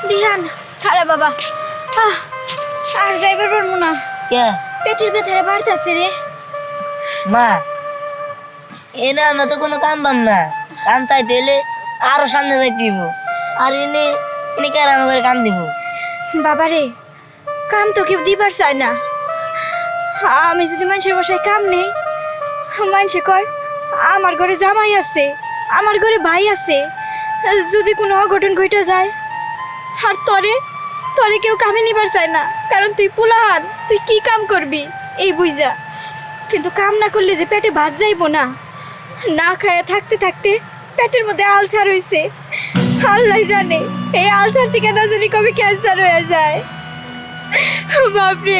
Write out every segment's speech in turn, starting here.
দিহান আরে বাবা আর যাইবার পারবো না। কে পেটের ব্যথারে বাড়তেছে রে। মা এনে আমরা তো কোনো কাম পাম না, কাম চাইতে হলে আরো সামনে যাইতে দিব। আর এনে এনে কে আমাদের কাম দিব? বাবা রে কাম তো কেউ দিবার চায় না। আমি যদি মানুষের বাসায় কাম নেই, মানুষে কয় আমার ঘরে জামাই আছে, আমার ঘরে ভাই আছে, যদি কোনো অঘটন ঘটে যায়। আর তরে তরে কেউ কামে নিবার চায় না, কারণ তুই পোলাহান, তুই কি কাম করবি এই বুঝা। কিন্তু কাম না করলে যে পেটে ভাত যাইব না, না খায় থাকতে থাকতে পেটের মধ্যে আলসার হইছে। আল্লাহ জানে এই আলসার থেকে না জানি কবে ক্যান্সার হয়ে যায়। বাপরে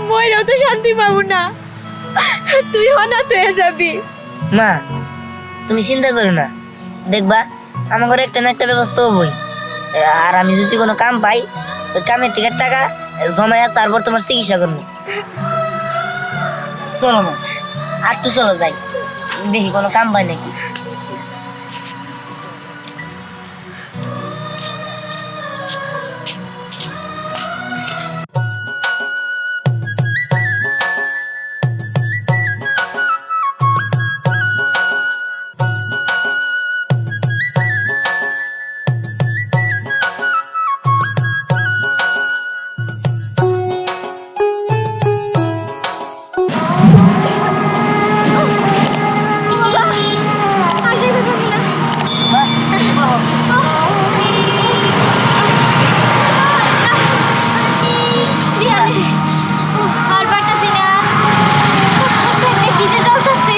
মইরাও তো শান্তি পাবো না, তুই অনাথ হয়ে যাবি। মা তুমি চিন্তা করো না, দেখবা আমার ঘরে একটা না একটা ব্যবস্থা হবই। আর আমি যদি কোনো কাম পাই, ওই কামের টিকিট টাকা জমায়া তারপর তোমার চিকিৎসা করবো। চলো মা আর তো চলো যাই, দেখি কোনো কাম পাই নাকি। আর যাইবার পারবো না। দিহান রে, আর পারতাছি না, পেটে কি যে জ্বলতাছে।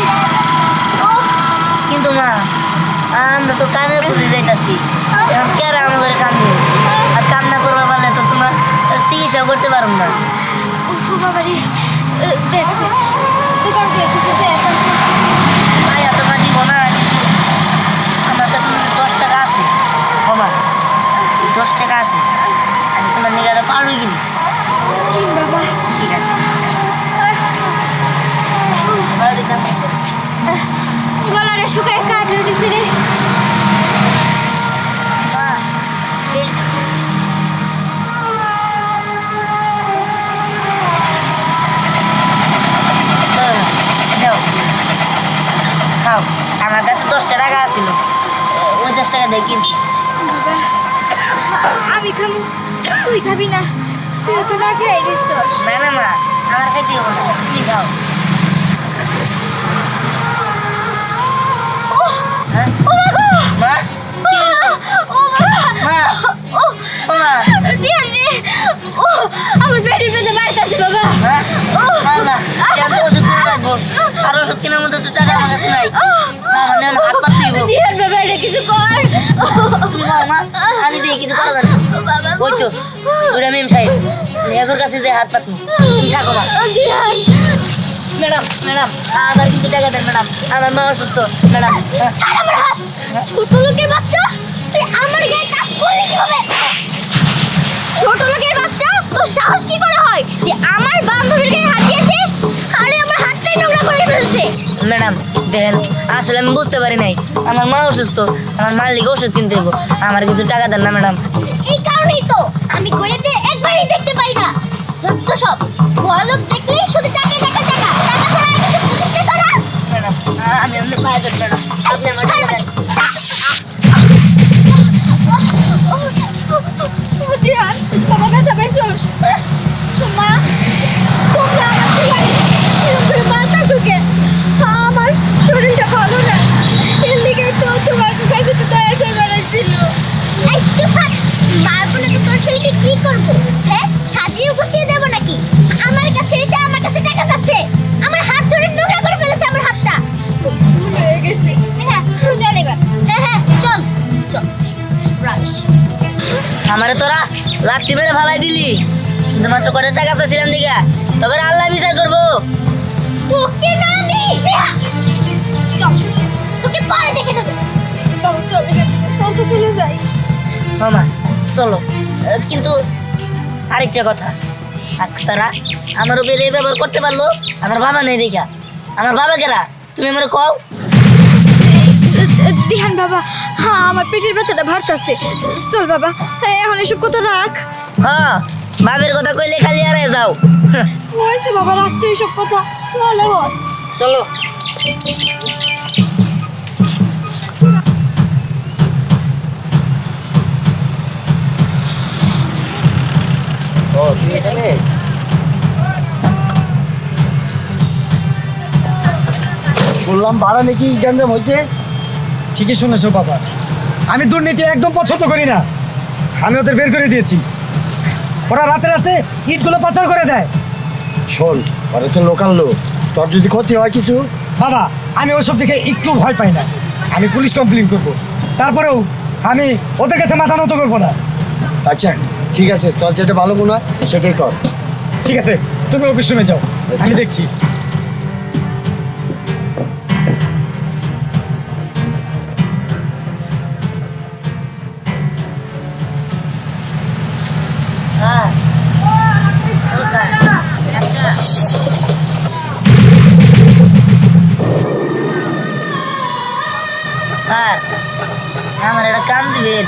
কিন্তু মা আমরা তো কামের খুঁজে যাইতাছি, এখন কে আমার ঘরে কাম দিব? আর কাম না করবা পারলে তো তোমার চিকিৎসা করতে পারবো না। উফ বাবা রে, দেখছে দোকান থেকে খুঁজেছে এখন। তাই এত না দিব না, কিন্তু আমার কাছে 10 টাকা আছে। বাবা 10 টাকা আছে, আমি তোমার নিগাটা পারবো কিনি। কিন বাবা। ঠিক আছে গলারে শুকায় কাঠ হয়ে গেছে রে। মা, এই দাও, খাও। আমার কাছে 10 টাকা আছিল, ওই 10 টাকা দিয়ে কিনছি। বাবা আমি খাবো, তুই খাবি না? তুই তো না খেয়ে রইছস। না না মা, আমার খাইতে হবে না, তুমি খাও। হ্যাঁ? ও মা গো, মা ও বাবা, মা ও ও মা, দিহান রে, ও আমার পেটের ব্যথা বাড়তাছে বাবা। হ্যাঁ? না না, কেন তো ওষুধ কিনে রাখবো, আর ওষুধ কেনার মতো তো টাকা আমার কাছে নাই। না না না, হাত পাত দিব। দিহান বাবা এটা কিছু কর। তুমি খাও মা, আমি দিয়ে কিছু করা জানি। বাবা ওই তো ওটা মেম সাহেব, মেঘর কাছে যে হাত পাত তুমি থাকো মা। দিহান, ম্যাডাম ম্যাডাম আমার কিছু টাকা দেন ম্যাডাম, আমার মা অসুস্থ ম্যাডাম। ছাড় আমার হাত। ছোট লোকের বাচ্চা, তুই আমার গায়ে কাজ করলি কিভাবে? ছোট লোকের বাচ্চা, তোর সাহস কি করে হয় যে আমার বান্ধবীর গায়ে হাত দিয়েছিস? আরে আমার হাতটাই নোংরা করে ফেলছে। ম্যাডাম দেখেন, আসলে আমি বুঝতে পারি নাই, আমার মা অসুস্থ, আমার মার লিগে ওষুধ কিনতে দেবো, আমার কিছু টাকা দেন না ম্যাডাম। এই কারণেই তো আমি গড়িতে একবারই দেখতে পাই না, যত সব বড় লোক দেখলেই শুধু টাকা টাকা টাকা টাকা ছাড়া আর কিছু বুঝিস না তোরা। ম্যাডাম আমি আপনার পায়ে ধরি ম্যাডাম, আপনি আমার টাকা দেন। দিহান বাবা ব্যথা পাইছস? মা তোমরা আমার ছেলে এরকম করে মারতাছো কেন? আমার শরীরটা ভালো না, এর লিগেই তো তোমার কাছে তো দয়া চাই বেড়াইছিল। এই চুপ থাক, মারবো না তো তোর ছেলেকে কি করবো? হ্যাঁ সাজিয়ে গুছিয়ে দেবো নাকি? আমার কাছে এসে আমার কাছে টাকা চাচ্ছে, আমার হাত ধরে নোংরা করে ফেলেছে আমার হাতটা। হয়ে গেছে। হ্যাঁ চল এবার, হ্যাঁ হ্যাঁ চল চল রাশ। আমারে তোরা লাঠি মেরে ফালাই দিলি, শুধুমাত্র কত টাকা চাইছিলাম দিঘা, তবে আল্লাহ বিচার করবো। তোকে না আমি চল, তোকে পরে দেখে নেবো। বাবা চল এখান থেকে, চল তো চলে যাই। মামা চলো, কিন্তু আরেকটা কথা, আজকে তারা আমার উপরে এই ব্যবহার করতে পারলো। আমার বাবা নেই দেখা, আমার বাবা কেরা তুমি আমার কও। দিহান বাবা, হ্যাঁ আমার পেটের ব্যথাটা ভারতাছে। চল বাবা, এখন এসব কথা রাখ। হ্যাঁ, বাবের কথা কইলে খালি আরে যাও। হয়েছে বাবা, রাখতো এসব কথা। চল এখন। চলো। ও তুই এখানে? বললাম ভাড়া নাকি গ্যাঞ্জাম হয়েছে। ঠিকই শুনেছো বাবা, আমি দুর্নীতি একদম পছন্দ করি না। আমি ওদের বের করে দিয়েছি। ওরা রাতে রাতে ইটগুলো পাচার করে দেয়। শোন, ওরা তো লোকাল লোক, তোর যদি ক্ষতি হয় কিছু। বাবা, আমি ওসব দিকে একটু ভয় পাই না। আমি পুলিশ কমপ্লেন করব, তারপরেও আমি ওদের কাছে মাথা নত করবো না। আচ্ছা ঠিক আছে, তোর যেটা ভালো মনে হয় সেটাই কর। ঠিক আছে, তুমি অফিস রুমে যাও, আমি দেখছি। স্যার, ও স্যার, আচ্ছা। স্যার, আমার একটা কাম দিবেন।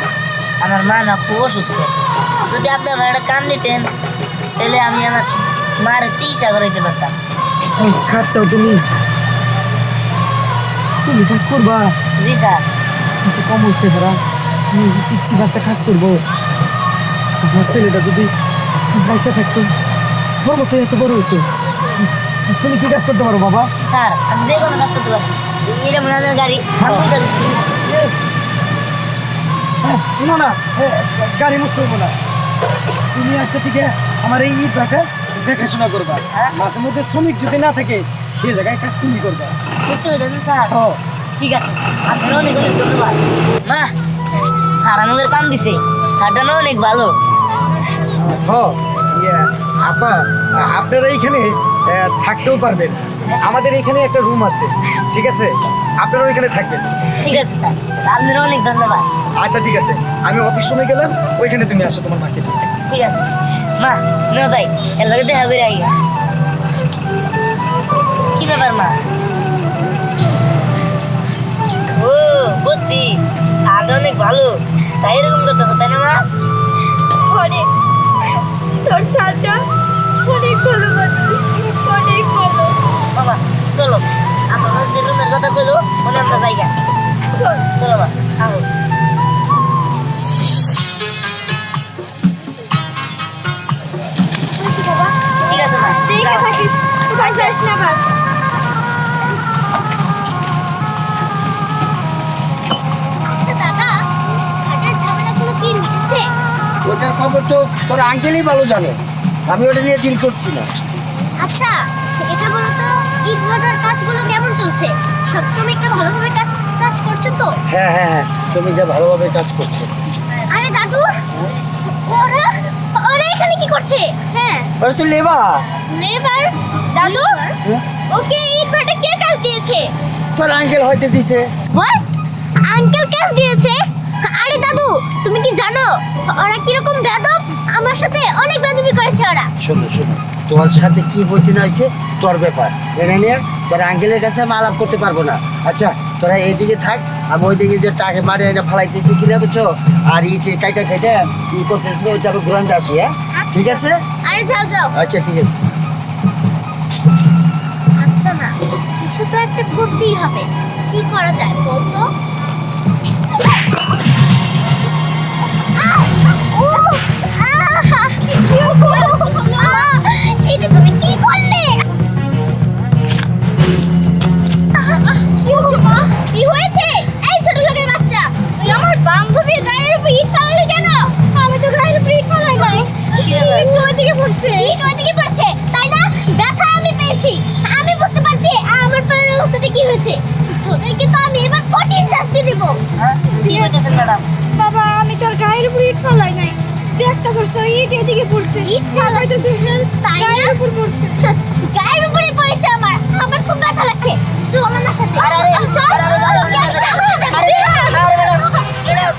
আমার মা না খুব অসুস্থ। যদি আপনি আমার একটা কাম দিতেন তাহলে আমি আমার মার চিকিৎসা করাইতে পারতাম। কাজ চাও তুমি? তুমি কাজ করবা? জি স্যার। কিন্তু কম হচ্ছে ধরা, আমি পিচ্ছি বাচ্চা কাজ করবো। আমার ছেলেটা যদি পয়সা থাকতো ওর মতো এত বড় হইতো। তুমি কি কাজ করতে পারো বাবা? স্যার, আমি যে কোনো কাজ করতে পারি। এটা মনে হয় গাড়ি আমি পয়সা দিচ্ছি। শুনো না, গাড়ি মুছতে হবো না। তুমি আজকে থেকে আমার এই ইট ভাটা দেখাশোনা করবা। মাঝে মধ্যে শ্রমিক যদি না থাকে সে জায়গায় কাজ তুমি করবা। করতে হইতেছেন স্যার? ও ঠিক আছে, আপনার অনেক অনেক ধন্যবাদ। মা, স্যার আমাদের কাম দিছে। স্যারটা না অনেক ভালো। আপা, আপনারা এইখানে থাকতেও পারবেন। আমাদের এখানে একটা রুম আছে, ঠিক আছে? আপনারা ওইখানে থাকবেন। ঠিক আছে স্যার, আপনার অনেক ধন্যবাদ। আচ্ছা ঠিক আছে, আমি অফিস রুমে গেলাম, ওইখানে তুমি আসো তোমার মাকে নিয়ে। ঠিক আছে মা, ন যাই, এর লগে দেখা করে আই। কি ব্যাপার মা? ও বুঝছি, স্যারটা অনেক ভালো, তাই এরকম করতেছো তাই না মা? অনেক, তোর স্যারটা অনেক ভালো মানুষ, অনেক ভালো। বাবা চলো, আমার যে রুমের কথা কইলো মনে আমরা জায়গা। চল। চলো মা, আহো। হয়েছে বাবা, ঠিক আছে মা, দেখে যাও। থাকিস, কোথায় যাস না আবার। আচ্ছা দাদা, হাটের ঝামেলাগুলো কি মিটেছে? ওটার খবর তো তোর আঙ্কেলই ভালো জানে, আমি ওটা নিয়ে ডিল করছি না। আচ্ছা এটা বলো তো, ইট ভাটার কাজগুলো কেমন চলছে? সব শ্রমিকরা ভালোভাবে কাজ কাজ করছে তো? হ্যাঁ হ্যাঁ হ্যাঁ, শ্রমিকরা ভালোভাবে কাজ করছে। আরে দাদু, ওরা ওরা এখানে কি করছে? হ্যাঁ, ওরা তো লেবার। লেবার? দাদু, ওকে ইট ভাটা কে কাজ দিয়েছে? তোর আঙ্কেল হয়তো দিছে। হোয়াট? আঙ্কেল কাজ দিয়েছে? আরে দাদু, তুমি কি জানো ওরা কিরকম বেয়াদব? আমার সাথে অনেক বেয়াদবি করেছে ওরা। শোনো শোনো, তোমার সাথে কি হয়েছে না হয়েছে তোর ব্যাপার, এনে নিয়ে তোর আঙ্কেলের কাছে আমি আলাপ করতে পারবো না। আচ্ছা তোরা এইদিকে থাক, আমি ওইদিকে যে টাকে মারে এনে ফালাইতেছি কিনা বুঝছো, আর ইট কাইটা খাইটা ই করতেছিল ওইটা আমি ঘুরান আসি। হ্যাঁ ঠিক আছে? আরে যাও যাও। আচ্ছা ঠিক আছে। আচ্ছা না, কিছু তো একটা করতেই হবে। কি করা যায় বলতো? এটা তুমি কি করলে? কি হয়েছে? এই ছোট লোকের বাচ্চা, তুই আমার বান্ধবীর গায়ের উপর ইট ফেললি কেন? আমি তো গায়ের উপর ইট ফেলাই নাই, ইট ওইদিকে পড়ছে। ইট ওইদিকে পড়ছে তাই না? ব্যথা আমি পেয়েছি, আমি বুঝতে পারছি আমার পায়ের অবস্থাটা কি হয়েছে। তোদেরকে তো আমি এবার কঠিন শাস্তি দেব। হ্যাঁ, কি হইতেছে ম্যাডাম? বাবা, আমি তোর গায়ের উপর ইট ফেলাই নাই, দেখতে তোর ইট এদিকে পড়ছে। ইট ফেলাইতেছে তাই না? গায়ের উপর পড়ছে। গায়ের উপরে পড়েছে আমার, আমার খুব ব্যথা লাগছে। চল আমার সাথে। আরে, আরে, চল, আরে, আরে, আরে, তোকে আমি শাস্তি দেব। আরে, আরে, ম্যাডাম, ম্যাডাম,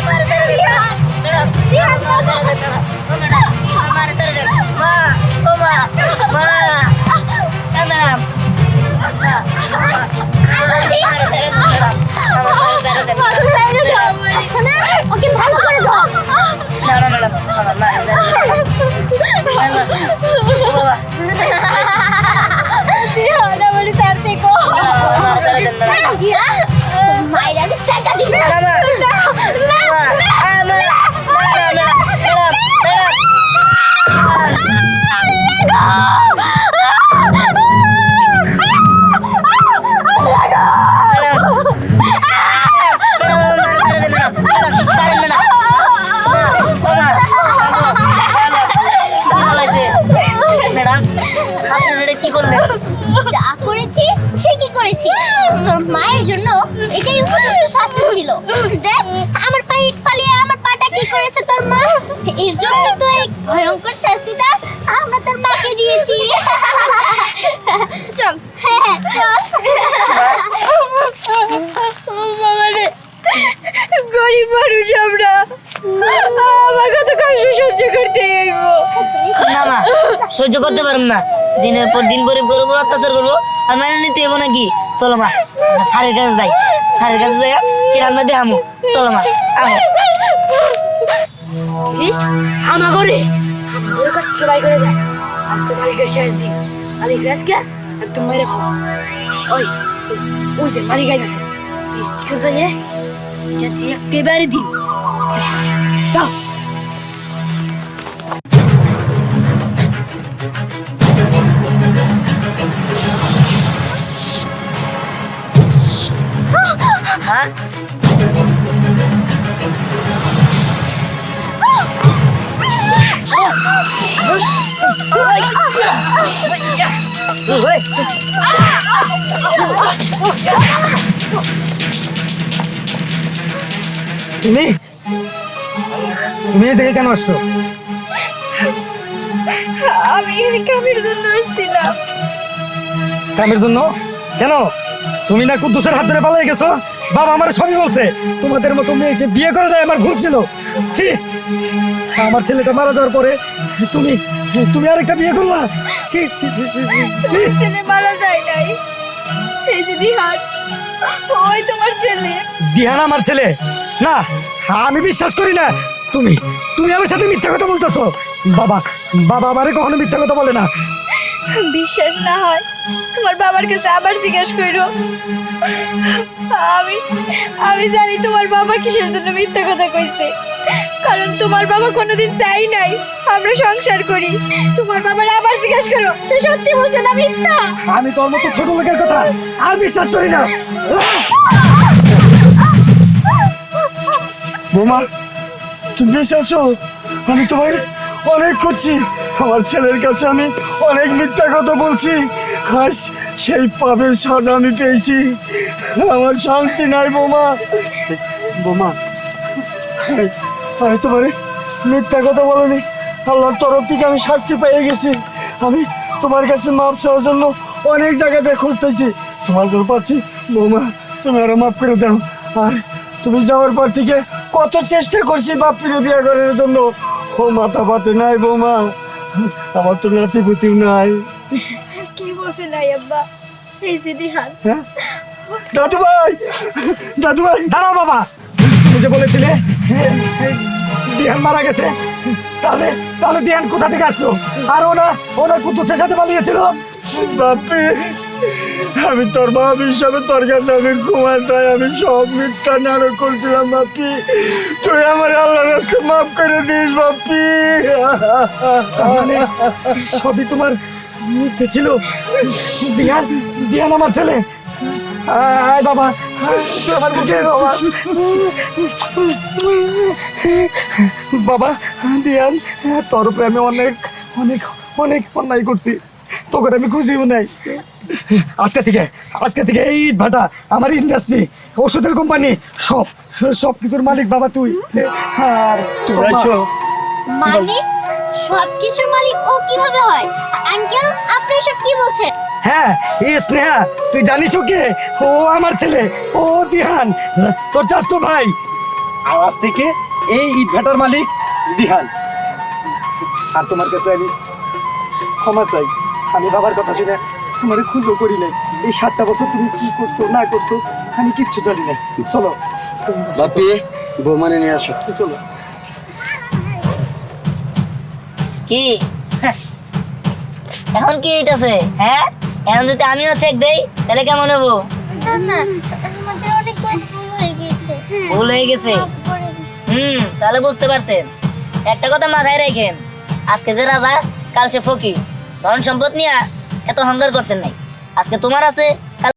আমার ছেড়ে দেন, ম্যাডাম, ম্যাডাম, আমার ছেড়ে দেন, ম্যাডাম, ও ম্যাডাম, আমার ছেড়ে দেন, মা, আচ্ছা না, ওকে ভালো করে ধর। দিয়া, মায়ের আমি সেটা দিব। ম্যাডাম আপনি এটা কি করলেন? যা করেছি ঠিকই করেছি, তোর মায়ের জন্য এটাই উপযুক্ত শাস্তি ছিল। দেখ আমার পায়ে ইট ফালিয়ে আমার পাটা কি করেছে তোর মা, এর জন্য তো এই ভয়ঙ্কর শাস্তিটা আমরা তোর মাকে দিয়েছি। চল, হ্যাঁ চল। বাবা রে, গরিব মানুষ আমরা, আমাকে তো কষ্ট সহ্য করতে হইব। না মা, সহ্য করতে পারুম না। দিনের পর দিন গরিবের উপর অত্যাচার করবো আর মানে নিতে হবো নাকি? চলো মা, স্যারের কাছে যাই, স্যারের কাছে যাই আমরা দেখামো। চলো মা, আহো। আমা করে ওর কাছ থেকে বাই করে যায়। আজকে মালিকের শেষ দিন, মালিক আজকে একদম মেরে ওই ওই যে মালিক আইতেছে, ঠিক আছে? এটা দিয়ে একেবারে দিন যাও। মা তুমি তুমি এই জায়গায় কেন আসছো? আমি এখানে কামের জন্য আসছিলাম। কামের জন্য? কেন? তুমি না কুদ্দুসের হাত ধরে পালিয়ে গেছো? বাবা আমার সবই বলছে। তোমাদের মতো মেয়েকে বিয়ে করাটাই আমার ভুল ছিল। ছি, আমার ছেলেটা মারা যাওয়ার পরে তুমি তুমি আরেকটা বিয়ে করলা? ছি ছি ছি ছি ছি, ছি। তোমার ছেলে মারা যায় নাই, এই যে দিহান, ওই তোমার ছেলে। দিহান আমার ছেলে? না, আমি বিশ্বাস করি না। তুমি তুমি আমার সাথে মিথ্যা কথা বলতেছো। বাবা বাবা আমারে কখনো মিথ্যা কথা বলে না। বিশ্বাস না হয় তোমার বাবার কাছে আবার জিজ্ঞেস করো। আমি আমি জানি তোমার বাবা কিসের জন্য মিথ্যা কথা কইছে, কারণ তোমার বাবা কোনোদিন চাই নাই আমরা সংসার করি। তোমার বাবার আবার জিজ্ঞেস করো, সে সত্যি বলছে না মিথ্যা। আমি তোর মতো ছোট লোকের কথা আর বিশ্বাস করি না। বোমা, তুমি বেঁচে আছো? আমি তোমার অনেক করছি, আমার ছেলের কাছে আমি অনেক মিথ্যা কথা বলছি। আজ সেই পাপের সাজা আমি পেয়েছি। আমার শান্তি নাই বোমা। বোমা, আমি তোমার মিথ্যা কথা বলিনি। আল্লাহর তরফ থেকে আমি শাস্তি পেয়ে গেছি। আমি তোমার কাছে মাপ চাওয়ার জন্য অনেক জায়গাতে খুঁজতেছি, তোমার কাছে পাচ্ছি। বোমা, তুমি আরো মাফ করে দাও। আর তুমি যাওয়ার পর থেকে কত চেষ্টা করছি বাপিরে বিয়ে করার জন্য, ও মাথা পাতে নাই বোমা। আমার তো নাতিপুতিও নাই। কি বলছে নাই আব্বা? এই যে দিহান। হ্যাঁ দাদু ভাই, দাদু ভাই দাঁড়াও বাবা। তুমি যে বলেছিলে দিহান মারা গেছে, তাহলে তাহলে দিহান কোথা থেকে আসলো? আর ওনা কুদ্দুসের সাথে পালিয়েছিল? বাপি, আমি তোর বাপ হিসাবে তোর কাছে আমি ক্ষমা চাই। আমি সব মিথ্যা নাটক করছিলাম বাপি। তুই আমার আল্লাহর রাস্তে মাফ করে দিস বাপি। সবই তোমার মিথ্যে ছিল। দিহান দিহান আমার ছেলে। আয় বাবা, তুই আমার বুকে বাবা। বাবা দিয়ান, তোর উপরে আমি অনেক অনেক অনেক অন্যায় করছি, তোকে আমি খুশিও নাই। আজকে থেকে এই ইট ভাটা, আমার ইন্ডাস্ট্রি, ওষুধের কোম্পানি, সব সব কিছুর মালিক বাবা তুই। আর তোমরা মালিক? সবকিছুর মালিক ও কিভাবে হয়? আঙ্কেল, আপনি এসব কি বলছেন? হ্যাঁ, এই স্নেহা, তুই জানিস ওকে? ও আমার ছেলে, ও দিহান, তোর চাচতো ভাই। আজ থেকে এই ইট ভাটার মালিক দিহান। আর তোমার কাছে আমি ক্ষমা চাই। আমি বাবার কথা শুনে তোমার খুঁজো করি নাই। এই 7টা বছর তুমি কি করছো না করছো আমি কিচ্ছু জানি না। চলো তুমি বাসায় বাপি বৌমানে নিয়ে আসো। চলো, চলো। কি এখন কি হইতাছে? হ্যাঁ, এখন যদি আমিও চেক দেই তাহলে কেমন হবো? না না আমাদের অনেক বড় ভুল হয়ে গিয়েছে। ভুল হয়ে গেছে। তাহলে বুঝতে পারছেন। একটা কথা মাথায় রাখেন, আজকে যে রাজা কাল সে ফকির। ধন সম্পদ নিয়ে এত অহংকার করতেন নাই। আজকে তোমার আছে, কাল